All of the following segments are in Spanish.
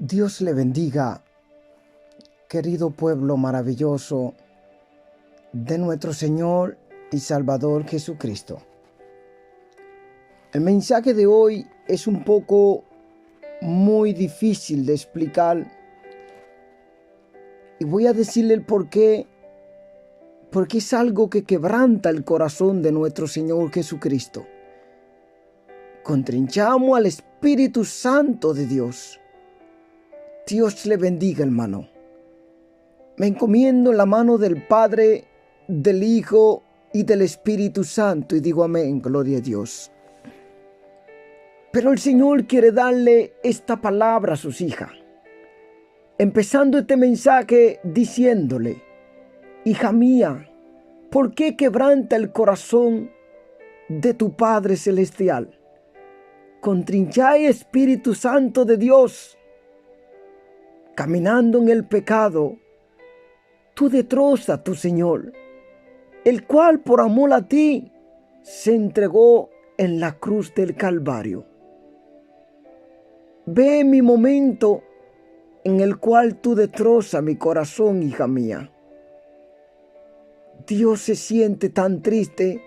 Dios le bendiga, querido pueblo maravilloso de nuestro Señor y Salvador Jesucristo. El mensaje de hoy es un poco muy difícil de explicar y voy a decirle el por qué, porque es algo que quebranta el corazón de nuestro Señor Jesucristo. Contrinchamos al Espíritu Santo de Dios. Dios le bendiga, hermano. Me encomiendo en la mano del Padre, del Hijo y del Espíritu Santo y digo amén, gloria a Dios. Pero el Señor quiere darle esta palabra a sus hijas, empezando este mensaje diciéndole: hija mía, ¿por qué quebranta el corazón de tu Padre Celestial? Contrinchai, Espíritu Santo de Dios. Caminando en el pecado, tú destrozas a tu Señor, el cual por amor a ti se entregó en la cruz del Calvario. Ve mi momento en el cual tú destrozas mi corazón, hija mía. Dios se siente tan triste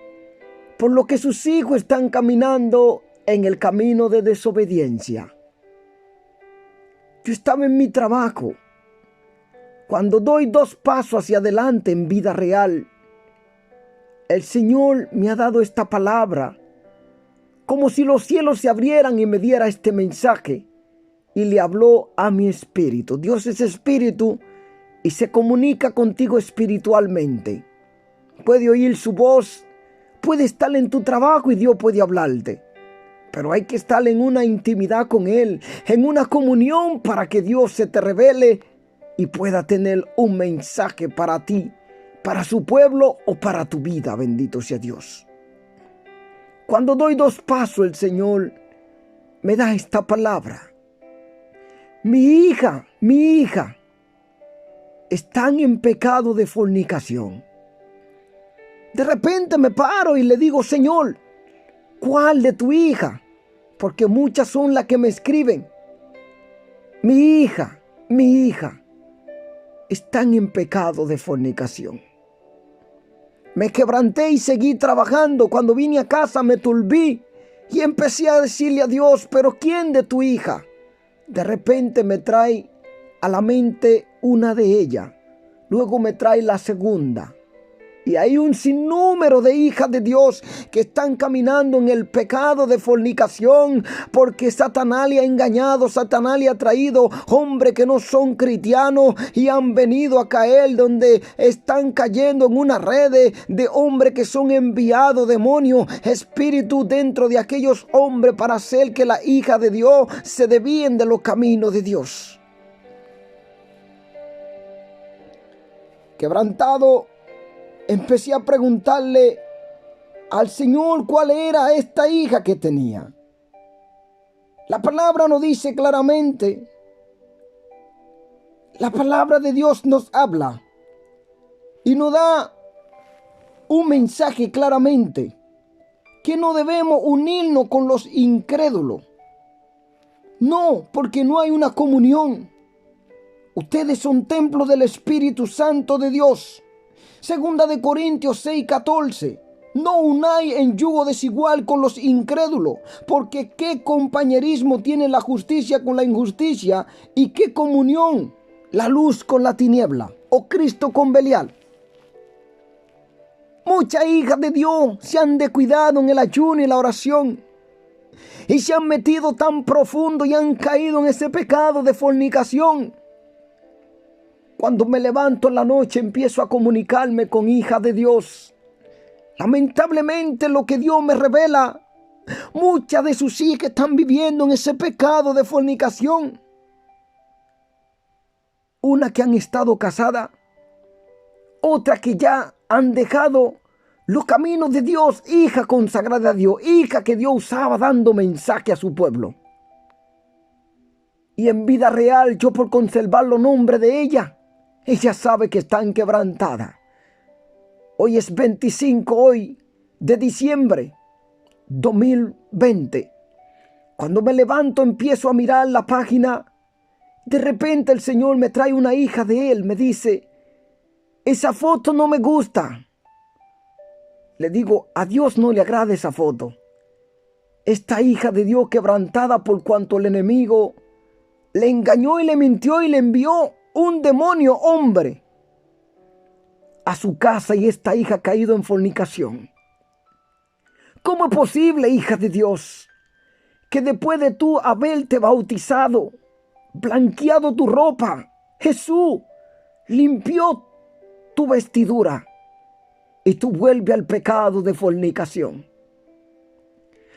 por lo que sus hijos están caminando en el camino de desobediencia. Yo estaba en mi trabajo. Cuando doy 2 pasos hacia adelante en vida real, el Señor me ha dado esta palabra, como si los cielos se abrieran y me diera este mensaje, y le habló a mi espíritu. Dios es espíritu y se comunica contigo espiritualmente. Puede oír su voz, puede estar en tu trabajo y Dios puede hablarte. Pero hay que estar en una intimidad con Él, en una comunión para que Dios se te revele y pueda tener un mensaje para ti, para su pueblo o para tu vida. Bendito sea Dios. Cuando doy 2 pasos, el Señor me da esta palabra. Mi hija, están en pecado de fornicación. De repente me paro y le digo: Señor, ¿cuál de tu hija? Porque muchas son las que me escriben. Mi hija, están en pecado de fornicación. Me quebranté y seguí trabajando. Cuando vine a casa me turbí y empecé a decirle a Dios: ¿pero quién de tu hija? De repente me trae a la mente una de ellas. Luego me trae la segunda. Y hay un sinnúmero de hijas de Dios que están caminando en el pecado de fornicación porque Satanás le ha engañado, Satanás le ha traído hombres que no son cristianos y han venido a caer donde están cayendo en una red de hombres que son enviados, demonios, espíritus dentro de aquellos hombres para hacer que las hijas de Dios se desvíen de los caminos de Dios. Quebrantado, empecé a preguntarle al Señor cuál era esta hija que tenía. La palabra nos dice claramente. La palabra de Dios nos habla y nos da un mensaje claramente, que no debemos unirnos con los incrédulos. No, porque no hay una comunión. Ustedes son templo del Espíritu Santo de Dios. Segunda de Corintios 6:14. No unáis en yugo desigual con los incrédulos, porque qué compañerismo tiene la justicia con la injusticia y qué comunión la luz con la tiniebla, o Cristo con Belial. Muchas hijas de Dios se han descuidado en el ayuno y la oración y se han metido tan profundo y han caído en ese pecado de fornicación. Cuando me levanto en la noche empiezo a comunicarme con hijas de Dios. Lamentablemente lo que Dios me revela, muchas de sus hijas están viviendo en ese pecado de fornicación. Una que han estado casadas, otra que ya han dejado los caminos de Dios, hija consagrada a Dios, hija que Dios usaba dando mensaje a su pueblo. Y en vida real, yo por conservar los nombres de ella sabe que están quebrantadas. Hoy es 25 de diciembre 2020. Cuando me levanto empiezo a mirar la página De repente el Señor me trae una hija de Él, me dice, esa foto no me gusta. Le digo, a Dios no le agrada esa foto. Esta hija de Dios quebrantada por cuanto el enemigo le engañó y le mintió y le envió un demonio hombre a su casa, y esta hija ha caído en fornicación. ¿Cómo es posible, hija de Dios, que después de tú haberte bautizado, blanqueado tu ropa, Jesús limpió tu vestidura y tú vuelves al pecado de fornicación?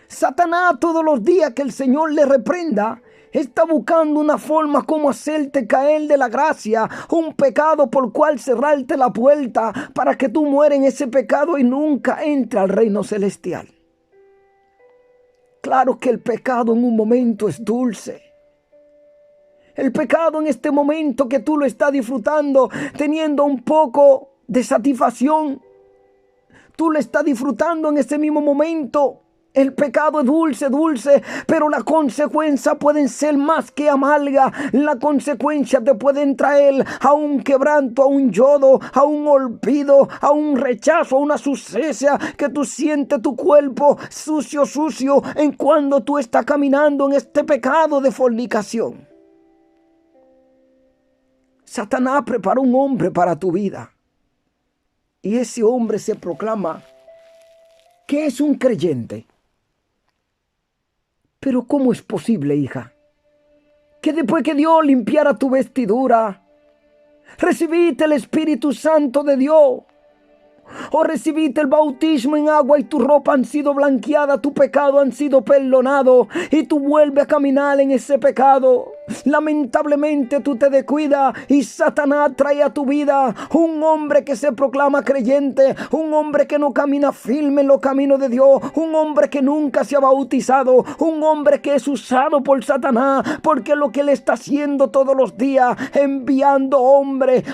Satanás, todos los días que el Señor le reprenda, está buscando una forma como hacerte caer de la gracia, un pecado por cual cerrarte la puerta para que tú mueras en ese pecado y nunca entre al reino celestial. Claro que el pecado en un momento es dulce. El pecado en este momento que tú lo estás disfrutando, teniendo un poco de satisfacción, tú lo estás disfrutando en ese mismo momento. El pecado es dulce, dulce, pero las consecuencias pueden ser más que amargas. Las consecuencias te pueden traer a un quebranto, a un lloro, a un olvido, a un rechazo, a una suciedad que tú sientes tu cuerpo sucio, sucio, en cuando tú estás caminando en este pecado de fornicación. Satanás preparó un hombre para tu vida, y ese hombre se proclama que es un creyente. Pero ¿cómo es posible, hija, que después que Dios limpiara tu vestidura, recibiste el Espíritu Santo de Dios, o recibiste el bautismo en agua y tu ropa han sido blanqueada, tu pecado han sido perdonado y tú vuelves a caminar en ese pecado? Lamentablemente tú te descuidas y Satanás trae a tu vida un hombre que se proclama creyente, un hombre que no camina firme en los caminos de Dios, un hombre que nunca se ha bautizado, un hombre que es usado por Satanás, porque lo que él está haciendo todos los días, enviando hombre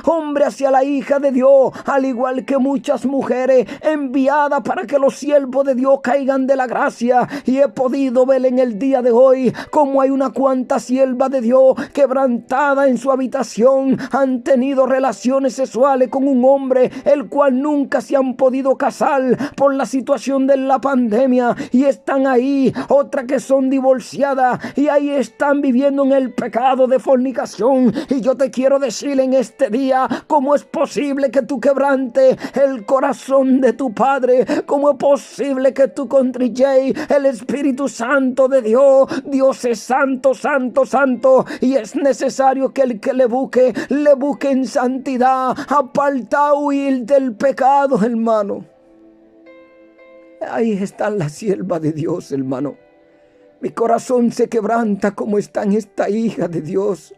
hacia la hija de Dios, al igual que muchas mujeres enviadas para que los siervos de Dios caigan de la gracia. Y he podido ver en el día de hoy como hay una cuanta sierva de Dios quebrantada en su habitación, han tenido relaciones sexuales con un hombre el cual nunca se han podido casar por la situación de la pandemia, y están ahí. Otras que son divorciadas y ahí están viviendo en el pecado de fornicación. Y yo te quiero decir en este día, ¿cómo es posible que tú quebrantes el corazón de tu Padre? ¿Cómo es posible que tú contriyes el Espíritu Santo de Dios? Dios es santo, santo, santo, y es necesario que el que le busque en santidad, aparta, huir del pecado, hermano. Ahí está la sierva de Dios, hermano. Mi corazón se quebranta como está en esta hija de Dios,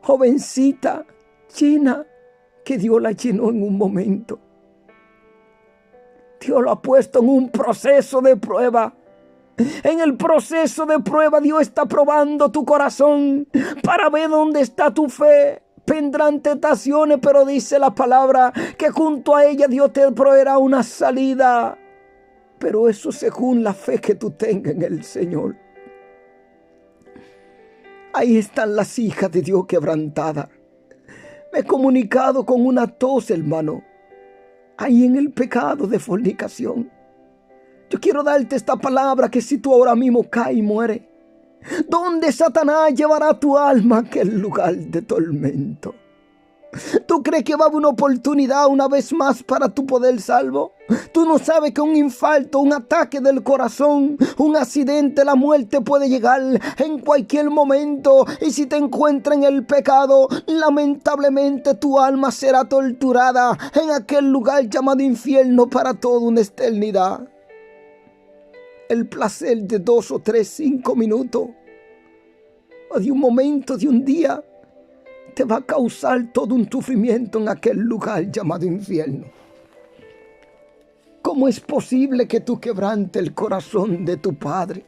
jovencita, llena, que Dios la llenó en un momento. Dios lo ha puesto en un proceso de prueba. En el proceso de prueba Dios está probando tu corazón para ver dónde está tu fe. Vendrán tentaciones, pero dice la palabra que junto a ella Dios te proveerá una salida. Pero eso según la fe que tú tengas en el Señor. Ahí están las hijas de Dios quebrantadas. Me he comunicado con una tos, hermano, ahí en el pecado de fornicación. Yo quiero darte esta palabra, que si tú ahora mismo caes y mueres, ¿dónde Satanás llevará tu alma a aquel lugar de tormento? ¿Tú crees que va a haber una oportunidad una vez más para tu poder salvo? Tú no sabes que un infarto, un ataque del corazón, un accidente, la muerte puede llegar en cualquier momento. Y si te encuentras en el pecado, lamentablemente tu alma será torturada en aquel lugar llamado infierno para toda una eternidad. El placer de 2 o 3, 5 minutos, o de un momento, de un día, te va a causar todo un sufrimiento en aquel lugar llamado infierno. ¿Cómo es posible que tú quebrantes el corazón de tu Padre?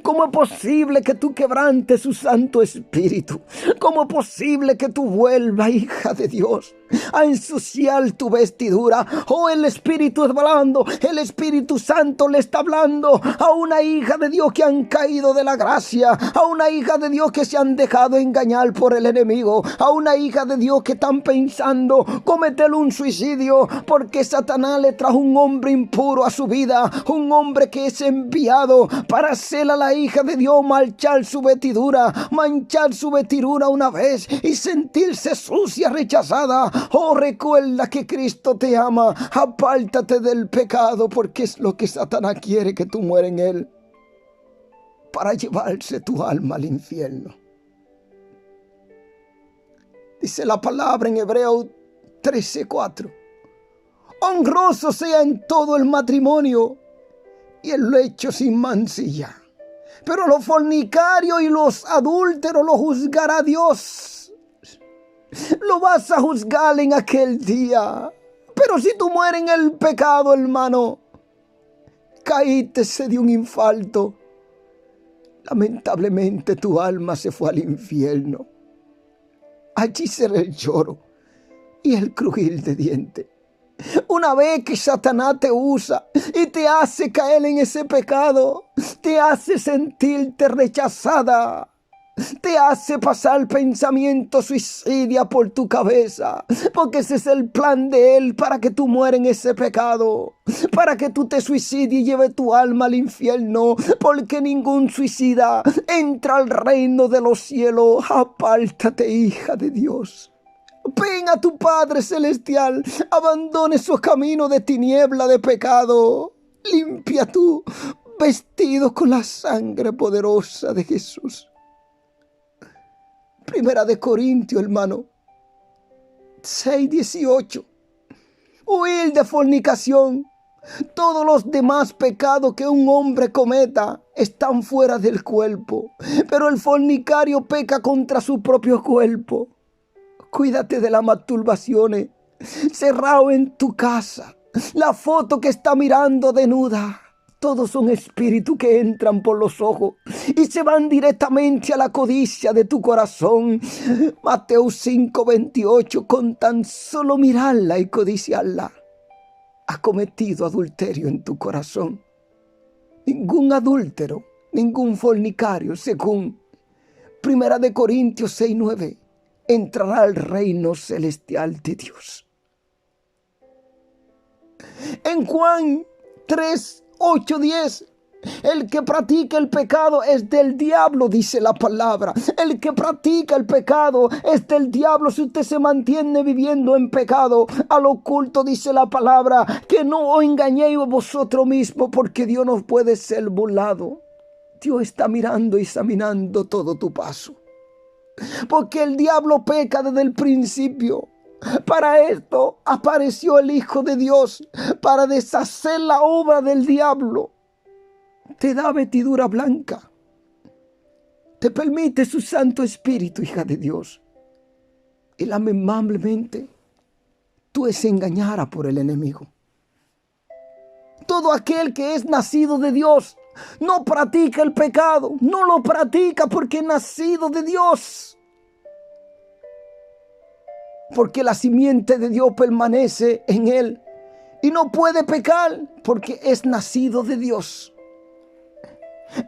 ¿Cómo es posible que tú quebrantes su Santo Espíritu? ¿Cómo es posible que tú vuelvas, hija de Dios, a ensuciar tu vestidura. Oh, el Espíritu está hablando, el Espíritu Santo le está hablando a una hija de Dios que han caído de la gracia, a una hija de Dios que se han dejado engañar por el enemigo, a una hija de Dios que están pensando cometer un suicidio porque Satanás le trajo un hombre impuro a su vida, un hombre que es enviado para hacer a la hija de Dios manchar su vestidura una vez y sentirse sucia, rechazada. Oh, recuerda que Cristo te ama. Apártate del pecado, porque es lo que Satanás quiere, que tú mueras en él, para llevarse tu alma al infierno. Dice la palabra en Hebreos 13:4. Honroso sea en todo el matrimonio y el lecho sin mancilla, pero los fornicarios y los adúlteros lo juzgará Dios. Lo vas a juzgar en aquel día. Pero si tú mueres en el pecado, hermano, caíste de un infarto, lamentablemente tu alma se fue al infierno. Allí será el lloro y el crujir de dientes. Una vez que Satanás te usa y te hace caer en ese pecado, te hace sentirte rechazada, te hace pasar pensamiento suicida por tu cabeza, porque ese es el plan de él, para que tú mueras en ese pecado, para que tú te suicides y lleves tu alma al infierno, porque ningún suicida entra al reino de los cielos. Apártate, hija de Dios. Ven a tu Padre Celestial, abandona esos caminos de tiniebla, de pecado. Limpia tu vestido con la sangre poderosa de Jesús. Primera de Corintios, hermano, 6:18. Huir de fornicación. Todos los demás pecados que un hombre cometa están fuera del cuerpo, pero el fornicario peca contra su propio cuerpo. Cuídate de las masturbaciones, cerrado en tu casa, la foto que está mirando desnuda. Todos son espíritus que entran por los ojos y se van directamente a la codicia de tu corazón. Mateo 5:28, con tan solo mirarla y codiciarla, has cometido adulterio en tu corazón. Ningún adúltero, ningún fornicario, según Primera de Corintios 6:9, entrará al reino celestial de Dios. En Juan 3:8-10, el que practica el pecado es del diablo, dice la palabra. El que practica el pecado es del diablo. Si usted se mantiene viviendo en pecado, al oculto, dice la palabra, que no os engañéis vosotros mismos, porque Dios no puede ser burlado. Dios está mirando y examinando todo tu paso, porque el diablo peca desde el principio. Para esto apareció el Hijo de Dios, para deshacer la obra del diablo. Te da vestidura blanca, te permite su Santo Espíritu, hija de Dios, y lamentablemente tú es engañada por el enemigo. Todo aquel que es nacido de Dios no practica el pecado, no lo practica porque es nacido de Dios. Porque la simiente de Dios permanece en él y no puede pecar porque es nacido de Dios.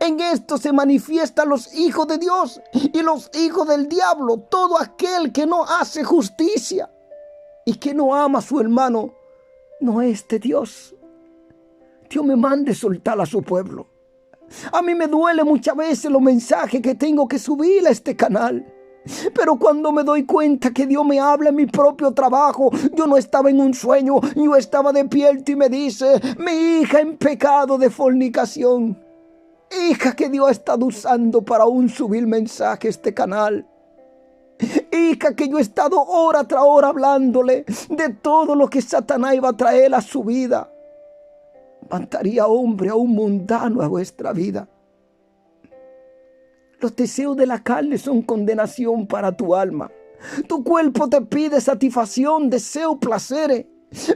En esto se manifiestan los hijos de Dios y los hijos del diablo. Todo aquel que no hace justicia y que no ama a su hermano no es de Dios. Dios me mande soltar a su pueblo. A mí me duele muchas veces los mensajes que tengo que subir a este canal. Pero cuando me doy cuenta que Dios me habla en mi propio trabajo, yo no estaba en un sueño, yo estaba despierto y me dice: mi hija en pecado de fornicación, hija que Dios ha estado usando para aún subir mensaje a este canal, hija que yo he estado hora tras hora hablándole de todo lo que Satanás iba a traer a su vida. Mandaría hombre a un mundano a vuestra vida. Los deseos de la carne son condenación para tu alma. Tu cuerpo te pide satisfacción, deseo, placeres.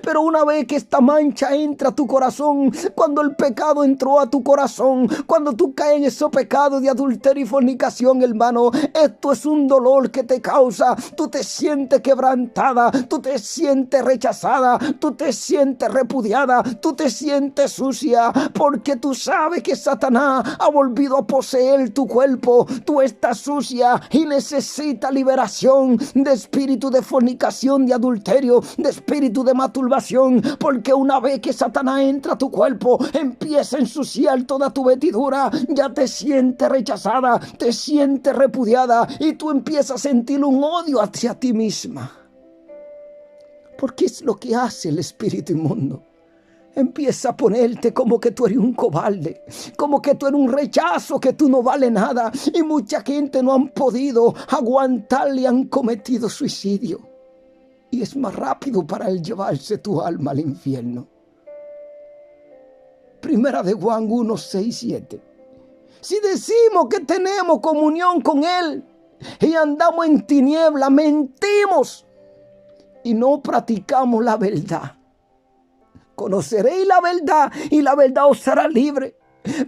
Pero una vez que esta mancha entra a tu corazón, cuando el pecado entró a tu corazón, cuando tú caes en ese pecado de adulterio y fornicación, hermano, esto es un dolor que te causa. Tú te sientes quebrantada, tú te sientes rechazada, tú te sientes repudiada, tú te sientes sucia, porque tú sabes que Satanás ha volvido a poseer tu cuerpo. Tú estás sucia y necesitas liberación de espíritu de fornicación, de adulterio, de espíritu de masturbación, porque una vez que Satanás entra a tu cuerpo, empieza a ensuciar toda tu vestidura. Ya te sientes rechazada, te sientes repudiada y tú empiezas a sentir un odio hacia ti misma. Porque es lo que hace el espíritu inmundo. Empieza a ponerte como que tú eres un cobarde, como que tú eres un rechazo, que tú no vales nada. Y mucha gente no han podido aguantar y han cometido suicidio. Y es más rápido para él llevarse tu alma al infierno. Primera de Juan 1, 6, 7. Si decimos que tenemos comunión con él y andamos en tiniebla, mentimos y no practicamos la verdad. Conoceréis la verdad y la verdad os hará libre.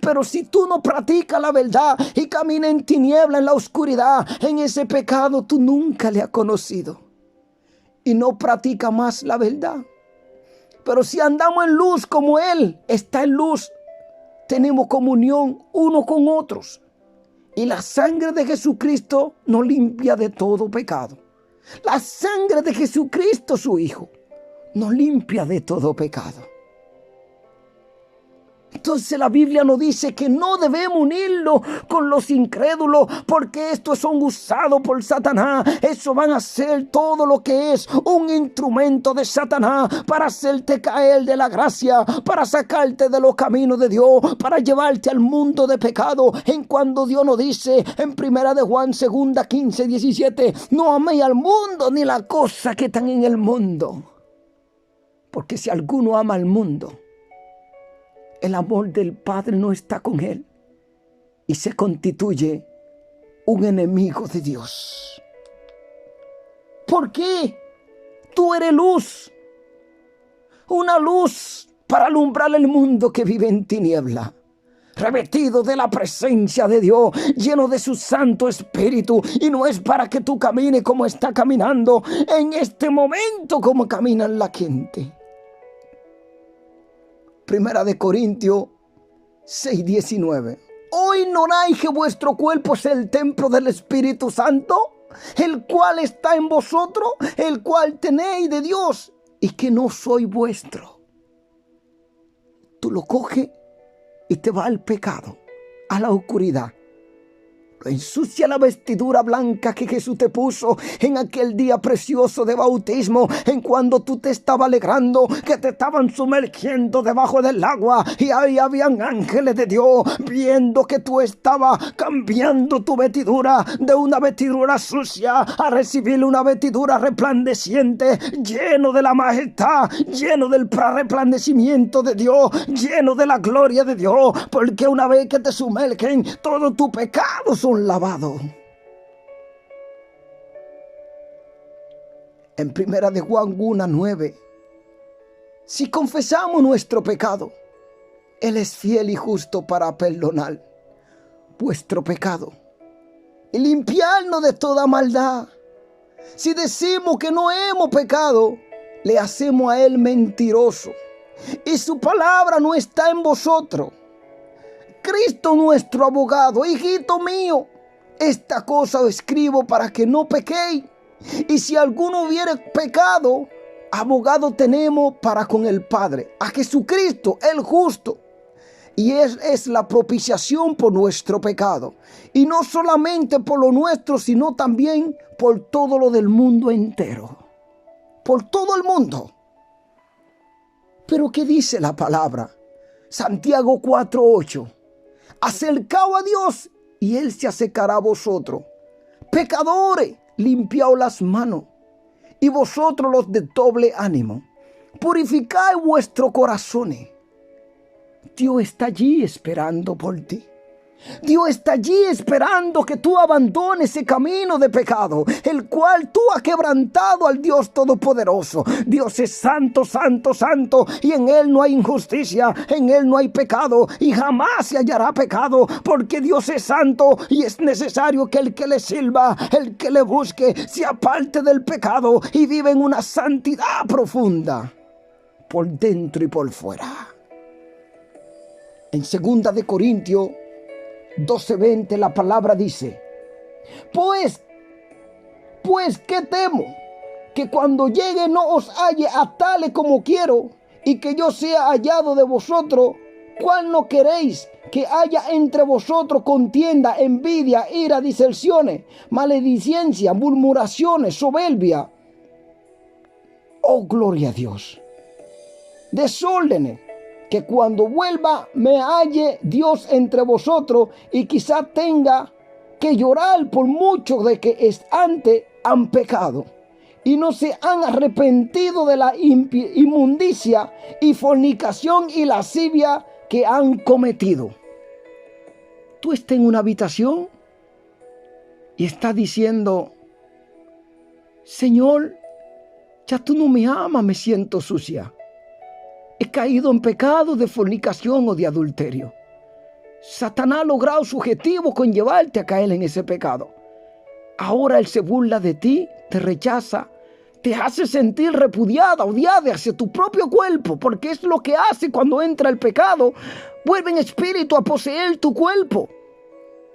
Pero si tú no practicas la verdad y caminas en tiniebla, en la oscuridad, en ese pecado, tú nunca le has conocido. Y no practica más la verdad. Pero si andamos en luz como Él está en luz, tenemos comunión uno con otros. Y la sangre de Jesucristo nos limpia de todo pecado. La sangre de Jesucristo, su Hijo, nos limpia de todo pecado. Entonces la Biblia nos dice que no debemos unirlo con los incrédulos, porque estos son usados por Satanás. Eso van a ser todo lo que es un instrumento de Satanás para hacerte caer de la gracia, para sacarte de los caminos de Dios, para llevarte al mundo de pecado. En cuando Dios nos dice en Primera de Juan 2, 15, 17, no améis al mundo ni las cosas que están en el mundo. Porque si alguno ama al mundo, el amor del Padre no está con él y se constituye un enemigo de Dios. ¿Por qué? Tú eres luz, una luz para alumbrar el mundo que vive en tiniebla, revestido de la presencia de Dios, lleno de su Santo Espíritu. Y no es para que tú camines como está caminando en este momento, como caminan la gente. Primera de Corintios 6, 19. ¿O ignoráis que vuestro cuerpo es el templo del Espíritu Santo, el cual está en vosotros, el cual tenéis de Dios, y que no soy vuestro? Tú lo coges y te va al pecado, a la oscuridad. Lo ensucia la vestidura blanca que Jesús te puso en aquel día precioso de bautismo, en cuando tú te estabas alegrando, que te estaban sumergiendo debajo del agua, y ahí habían ángeles de Dios viendo que tú estabas cambiando tu vestidura de una vestidura sucia a recibir una vestidura resplandeciente, lleno de la majestad, lleno del resplandecimiento de Dios, lleno de la gloria de Dios, porque una vez que te sumergen, todo tu pecado son lavados. En Primera de Juan 1, 9, si confesamos nuestro pecado, Él es fiel y justo para perdonar vuestro pecado y limpiarnos de toda maldad. Si decimos que no hemos pecado, le hacemos a Él mentiroso y su palabra no está en vosotros. Cristo nuestro abogado, hijito mío, esta cosa os escribo para que no pequéis. Y si alguno hubiere pecado, abogado tenemos para con el Padre, a Jesucristo el justo. Y es la propiciación por nuestro pecado. Y no solamente por lo nuestro, sino también por todo lo del mundo entero. Por todo el mundo. Pero ¿qué dice la palabra? Santiago 4:8. Acercaos a Dios y Él se acercará a vosotros. Pecadores, limpiaos las manos. Y vosotros los de doble ánimo, purificad vuestros corazones. Dios está allí esperando por ti. Dios está allí esperando que tú abandones ese camino de pecado, el cual tú has quebrantado al Dios Todopoderoso. Dios es santo, santo, santo, y en Él no hay injusticia, en Él no hay pecado, y jamás se hallará pecado, porque Dios es santo, y es necesario que el que le sirva, el que le busque, se aparte del pecado y vive en una santidad profunda, por dentro y por fuera. En 2 de Corintios 12:20 la palabra dice: Pues, ¿qué temo? Que cuando llegue no os halle a tales como quiero, y que yo sea hallado de vosotros. ¿Cuál no queréis que haya entre vosotros contienda, envidia, ira, disensiones, maledicencia, murmuraciones, soberbia? Oh, gloria a Dios. Desórdenes, que cuando vuelva me halle Dios entre vosotros, y quizá tenga que llorar por muchos de que antes han pecado y no se han arrepentido de la inmundicia y fornicación y lascivia que han cometido. Tú estás en una habitación y estás diciendo: Señor, ya tú no me amas, me siento sucia. He caído en pecado de fornicación o de adulterio. Satanás ha logrado su objetivo con llevarte a caer en ese pecado. Ahora él se burla de ti, te rechaza, te hace sentir repudiada, odiada hacia tu propio cuerpo, porque es lo que hace cuando entra el pecado. Vuelve en espíritu a poseer tu cuerpo.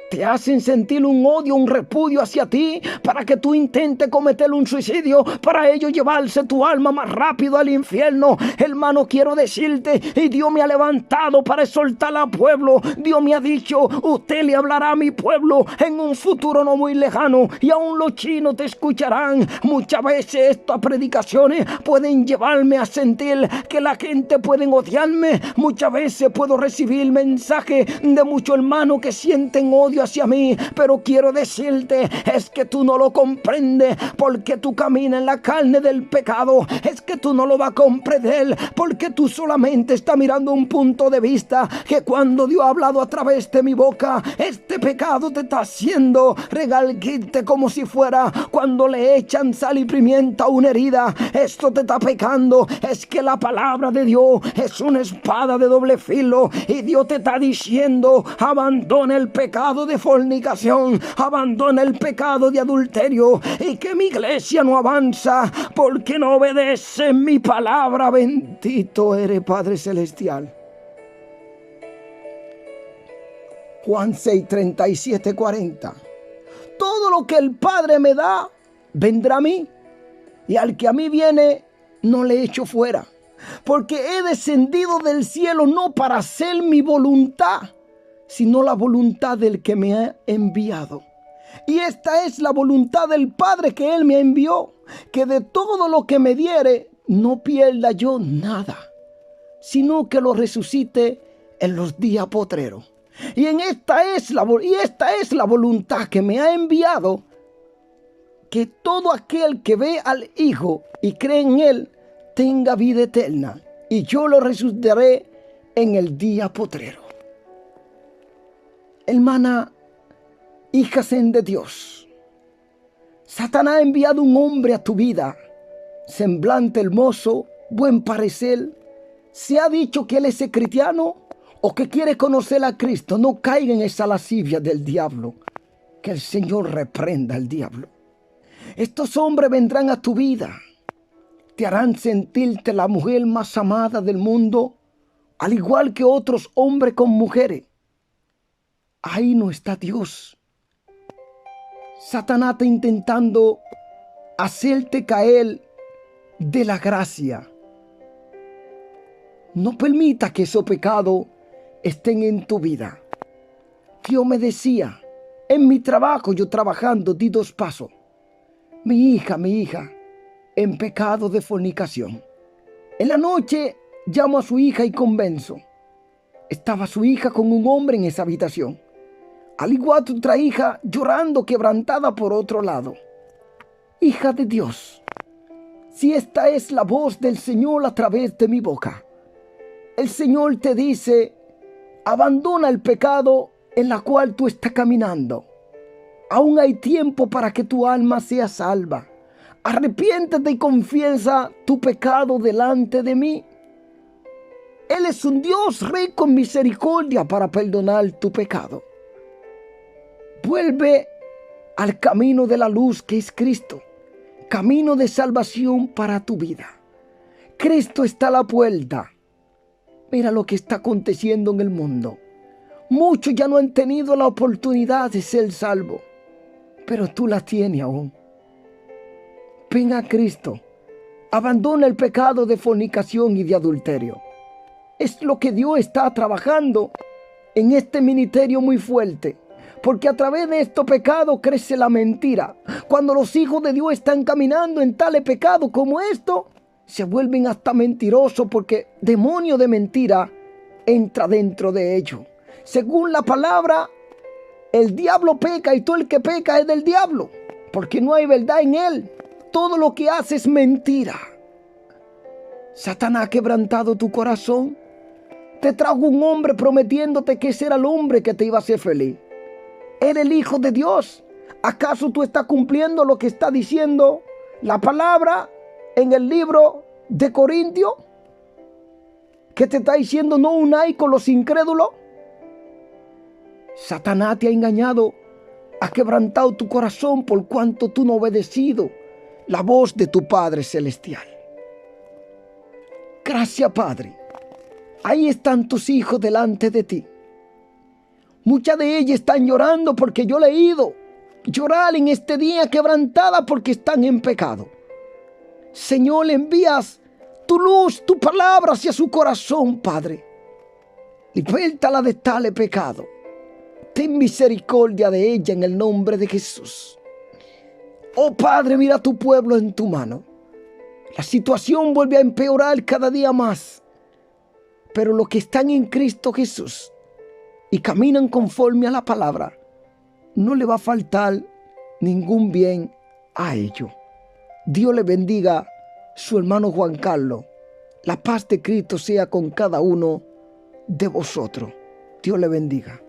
Te hacen sentir un odio, un repudio hacia ti, para que tú intentes cometer un suicidio, para ello llevarse tu alma más rápido al infierno. Hermano, quiero decirte, y Dios me ha levantado para exhortar al pueblo. Dios me ha dicho: usted le hablará a mi pueblo en un futuro no muy lejano, y aún los chinos te escucharán. Muchas veces estas predicaciones pueden llevarme a sentir que la gente puede odiarme. Muchas veces puedo recibir mensajes de muchos hermanos que sienten odio hacia mí, pero quiero decirte, es que tú no lo comprendes, porque tú caminas en la carne del pecado. Es que tú no lo vas a comprender, porque tú solamente estás mirando un punto de vista, que cuando Dios ha hablado a través de mi boca, este pecado te está haciendo regalguirte como si fuera cuando le echan sal y pimienta a una herida. Esto te está pecando. Es que la palabra de Dios es una espada de doble filo, y Dios te está diciendo: abandona el pecado de fornicación, abandona el pecado de adulterio, y que mi iglesia no avanza porque no obedece mi palabra. Bendito eres, Padre Celestial. Juan 6, 37, 40. Todo lo que el Padre me da vendrá a mí, y al que a mí viene no le echo fuera, porque he descendido del cielo no para hacer mi voluntad, sino la voluntad del que me ha enviado. Y esta es la voluntad del Padre que Él me envió, que de todo lo que me diere no pierda yo nada, sino que lo resucite en los días postreros. Y esta es la voluntad que me ha enviado, que todo aquel que ve al Hijo y cree en Él tenga vida eterna, y yo lo resucitaré en el día postrero. Hermana, hija de Dios, Satanás ha enviado un hombre a tu vida, semblante hermoso, buen parecer. Se ha dicho que él es cristiano o que quiere conocer a Cristo. No caiga en esa lascivia del diablo. Que el Señor reprenda al diablo. Estos hombres vendrán a tu vida, te harán sentirte la mujer más amada del mundo, al igual que otros hombres con mujeres. Ahí no está Dios. Satanás está intentando hacerte caer de la gracia. No permita que esos pecados estén en tu vida. Dios me decía, en mi trabajo, yo trabajando, di 2 pasos. Mi hija, en pecado de fornicación. En la noche llamo a su hija y convenzo. Estaba su hija con un hombre en esa habitación. Al igual que otra hija llorando, quebrantada por otro lado. Hija de Dios, si esta es la voz del Señor a través de mi boca, el Señor te dice: abandona el pecado en la cual tú estás caminando. Aún hay tiempo para que tu alma sea salva. Arrepiéntete y confiesa tu pecado delante de mí. Él es un Dios rico en misericordia para perdonar tu pecado. Vuelve al camino de la luz que es Cristo, camino de salvación para tu vida. Cristo está a la puerta. Mira lo que está aconteciendo en el mundo. Muchos ya no han tenido la oportunidad de ser salvos, pero tú la tienes aún. Ven a Cristo. Abandona el pecado de fornicación y de adulterio. Es lo que Dios está trabajando en este ministerio muy fuerte. Porque a través de estos pecados crece la mentira. Cuando los hijos de Dios están caminando en tales pecados como esto, se vuelven hasta mentirosos porque demonio de mentira entra dentro de ellos. Según la palabra, el diablo peca y todo el que peca es del diablo, porque no hay verdad en él. Todo lo que hace es mentira. Satanás ha quebrantado tu corazón. Te trajo un hombre prometiéndote que ese era el hombre que te iba a hacer feliz. Eres el Hijo de Dios. ¿Acaso tú estás cumpliendo lo que está diciendo la palabra en el libro de Corintios? ¿Qué te está diciendo? No unáis con los incrédulos. Satanás te ha engañado, ha quebrantado tu corazón por cuanto tú no has obedecido la voz de tu Padre Celestial. Gracias, Padre. Ahí están tus hijos delante de ti. Muchas de ellas están llorando porque yo le he ido llorar en este día quebrantada porque están en pecado. Señor, le envías tu luz, tu palabra hacia su corazón, Padre. Libértala de tal pecado. Ten misericordia de ella en el nombre de Jesús. Oh Padre, mira a tu pueblo en tu mano. La situación vuelve a empeorar cada día más. Pero los que están en Cristo Jesús y caminan conforme a la palabra, no le va a faltar ningún bien a ellos. Dios le bendiga, su hermano Juan Carlos. La paz de Cristo sea con cada uno de vosotros. Dios le bendiga.